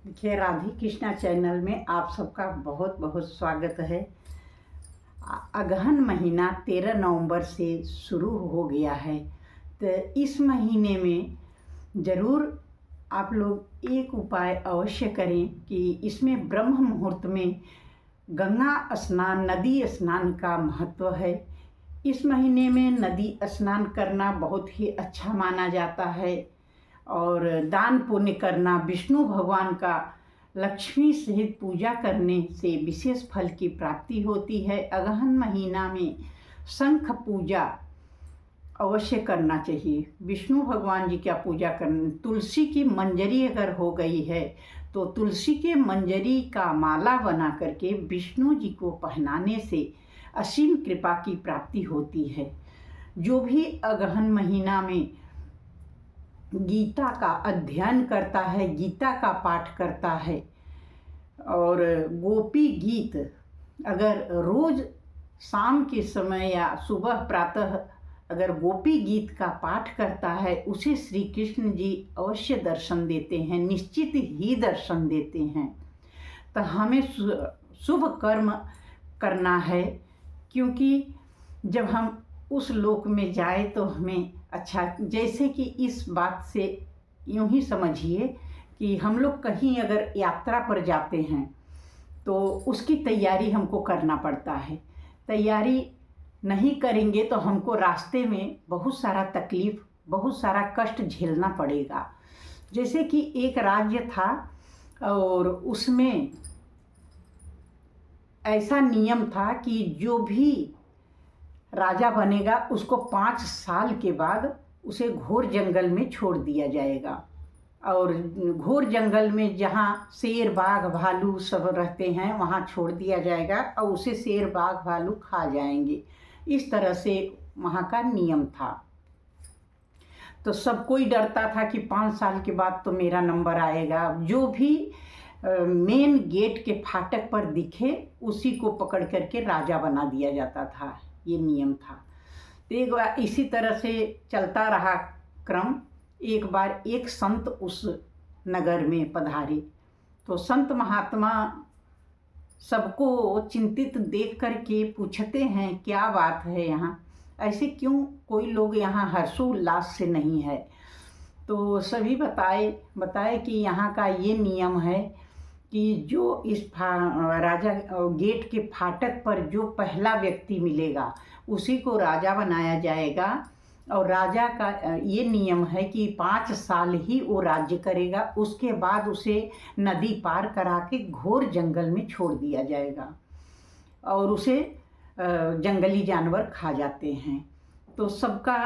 देखिए, राधे कृष्णा चैनल में आप सबका बहुत बहुत स्वागत है। अगहन महीना 13 नवंबर से शुरू हो गया है। तो इस महीने में ज़रूर आप लोग एक उपाय अवश्य करें कि इसमें ब्रह्म मुहूर्त में गंगा स्नान, नदी स्नान का महत्व है। इस महीने में नदी स्नान करना बहुत ही अच्छा माना जाता है और दान पुण्य करना, विष्णु भगवान का लक्ष्मी सहित पूजा करने से विशेष फल की प्राप्ति होती है। अगहन महीना में शंख पूजा अवश्य करना चाहिए। विष्णु भगवान जी की पूजा करना, तुलसी की मंजरी अगर हो गई है तो तुलसी के मंजरी का माला बना करके विष्णु जी को पहनाने से असीम कृपा की प्राप्ति होती है। जो भी अगहन महीना में गीता का अध्ययन करता है, गीता का पाठ करता है और गोपी गीत अगर रोज़ शाम के समय या सुबह प्रातः अगर गोपी गीत का पाठ करता है, उसे श्री कृष्ण जी अवश्य दर्शन देते हैं, निश्चित ही दर्शन देते हैं। तो हमें शुभ कर्म करना है, क्योंकि जब हम उस लोक में जाए तो हमें अच्छा, जैसे कि इस बात से यूँ ही समझिए कि हम लोग कहीं अगर यात्रा पर जाते हैं तो उसकी तैयारी हमको करना पड़ता है। तैयारी नहीं करेंगे तो हमको रास्ते में बहुत सारा तकलीफ़, बहुत सारा कष्ट झेलना पड़ेगा। जैसे कि एक राज्य था और उसमें ऐसा नियम था कि जो भी राजा बनेगा उसको 5 साल के बाद उसे घोर जंगल में छोड़ दिया जाएगा। और घोर जंगल में जहाँ शेर, बाघ, भालू सब रहते हैं वहाँ छोड़ दिया जाएगा और उसे शेर, बाघ, भालू खा जाएंगे। इस तरह से वहाँ का नियम था। तो सब कोई डरता था कि 5 साल के बाद तो मेरा नंबर आएगा। जो भी मेन गेट के फाटक पर दिखे उसी को पकड़ करके राजा बना दिया जाता था। ये नियम था। तो एक बार इसी तरह से चलता रहा क्रम। एक बार एक संत उस नगर में पधारे तो संत महात्मा सबको चिंतित देख करके पूछते हैं, क्या बात है यहाँ, ऐसे क्यों कोई लोग यहाँ हर्षोल्लास से नहीं है। तो सभी बताए कि यहाँ का ये नियम है कि जो इस राजा गेट के फाटक पर जो पहला व्यक्ति मिलेगा उसी को राजा बनाया जाएगा। और राजा का ये नियम है कि 5 साल ही वो राज्य करेगा, उसके बाद उसे नदी पार करा के घोर जंगल में छोड़ दिया जाएगा और उसे जंगली जानवर खा जाते हैं। तो सबका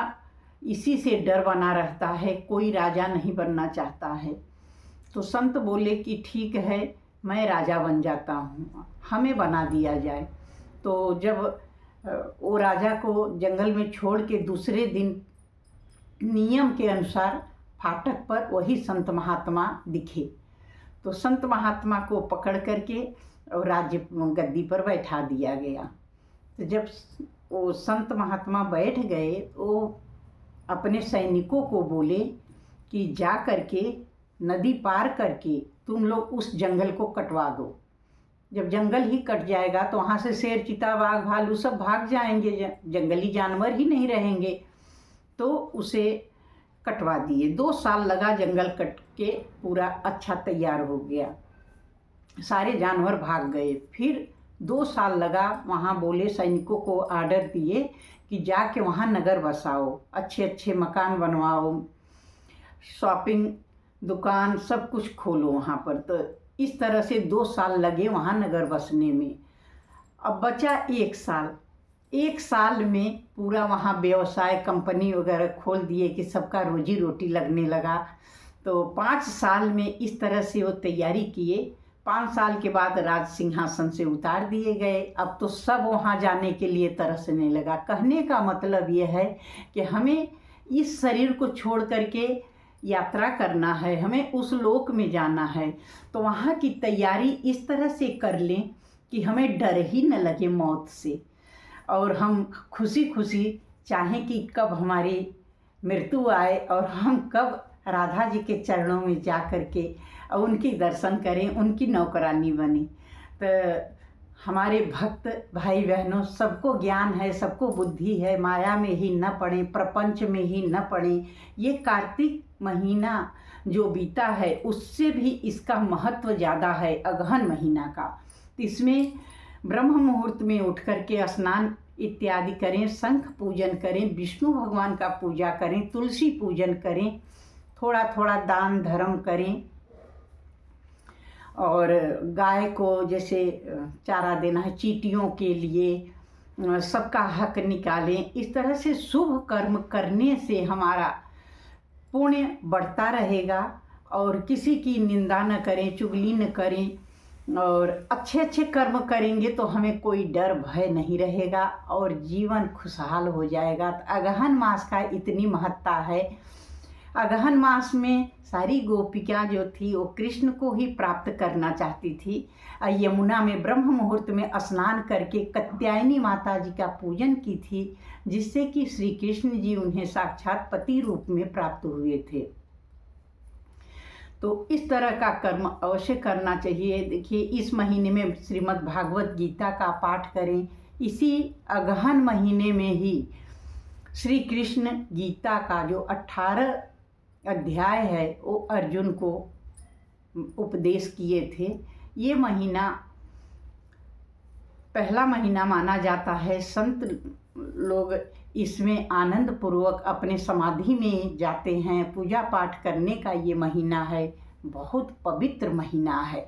इसी से डर बना रहता है, कोई राजा नहीं बनना चाहता है। तो संत बोले कि ठीक है, मैं राजा बन जाता हूँ, हमें बना दिया जाए। तो जब वो राजा को जंगल में छोड़ के दूसरे दिन नियम के अनुसार फाटक पर वही संत महात्मा दिखे। तो संत महात्मा को पकड़ करके और राज्य गद्दी पर बैठा दिया गया। तो जब वो संत महात्मा बैठ गए वो अपने सैनिकों को बोले कि जा करके नदी पार करके तुम लोग उस जंगल को कटवा दो। जब जंगल ही कट जाएगा तो वहाँ से शेर, चीता, बाघ, भालू सब भाग जाएंगे, जंगली जानवर ही नहीं रहेंगे। तो उसे कटवा दिए। 2 साल लगा, जंगल कट के पूरा अच्छा तैयार हो गया, सारे जानवर भाग गए। फिर 2 साल लगा, वहाँ बोले सैनिकों को आर्डर दिए कि जाके वहाँ नगर बसाओ, अच्छे अच्छे मकान बनवाओ, शॉपिंग दुकान सब कुछ खोलो वहाँ पर। तो इस तरह से 2 साल लगे वहाँ नगर बसने में। अब बचा 1 साल। 1 साल में पूरा वहाँ व्यवसाय, कंपनी वगैरह खोल दिए कि सबका रोजी रोटी लगने लगा। तो 5 साल में इस तरह से वो तैयारी किए। 5 साल के बाद राज सिंहासन से उतार दिए गए। अब तो सब वहाँ जाने के लिए तरसने लगा। कहने का मतलब ये है कि हमें इस शरीर को छोड़ करके यात्रा करना है, हमें उस लोक में जाना है। तो वहाँ की तैयारी इस तरह से कर लें कि हमें डर ही न लगे मौत से और हम खुशी खुशी चाहें कि कब हमारी मृत्यु आए और हम कब राधा जी के चरणों में जा कर के और उनके दर्शन करें, उनकी नौकरानी बने। तो हमारे भक्त भाई बहनों, सबको ज्ञान है, सबको बुद्धि है, माया में ही न पड़े, प्रपंच में ही न पड़े। ये कार्तिक महीना जो बीता है उससे भी इसका महत्व ज़्यादा है, अगहन महीना का। इसमें ब्रह्म मुहूर्त में उठ कर के स्नान इत्यादि करें, शंख पूजन करें, विष्णु भगवान का पूजा करें, तुलसी पूजन करें, थोड़ा थोड़ा दान धर्म करें और गाय को जैसे चारा देना है, चींटियों के लिए सबका हक निकालें। इस तरह से शुभ कर्म करने से हमारा पुण्य बढ़ता रहेगा और किसी की निंदा न करें, चुगली न करें और अच्छे अच्छे कर्म करेंगे तो हमें कोई डर भय नहीं रहेगा और जीवन खुशहाल हो जाएगा। तो अगहन मास का इतनी महत्ता है। अगहन मास में सारी गोपिकां जो थी वो कृष्ण को ही प्राप्त करना चाहती थी। यमुना में ब्रह्म मुहूर्त में स्नान करके कात्यायनी माता जी का पूजन की थी, जिससे कि श्री कृष्ण जी उन्हें साक्षात पति रूप में प्राप्त हुए थे। तो इस तरह का कर्म अवश्य करना चाहिए। देखिए, इस महीने में श्रीमद् भागवत गीता का पाठ करें। इसी अगहन महीने में ही श्री कृष्ण गीता का जो 18 अध्याय है वो अर्जुन को उपदेश किए थे। ये महीना पहला महीना माना जाता है। संत लोग इसमें आनंद पूर्वक अपने समाधि में जाते हैं। पूजा पाठ करने का ये महीना है, बहुत पवित्र महीना है।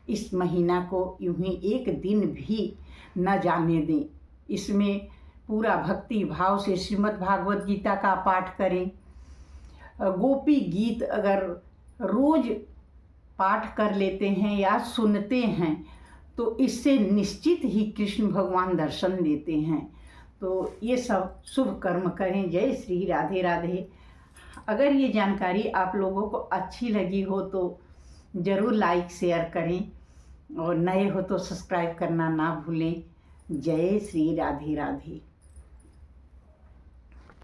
इस महीना को यूं ही एक दिन भी न जाने दें। इसमें पूरा भक्ति भाव से श्रीमद् भागवत गीता का पाठ करें। गोपी गीत अगर रोज पाठ कर लेते हैं या सुनते हैं तो इससे निश्चित ही कृष्ण भगवान दर्शन देते हैं। तो ये सब शुभ कर्म करें। जय श्री राधे राधे। अगर ये जानकारी आप लोगों को अच्छी लगी हो तो ज़रूर लाइक शेयर करें और नए हो तो सब्सक्राइब करना ना भूलें। जय श्री राधे राधे।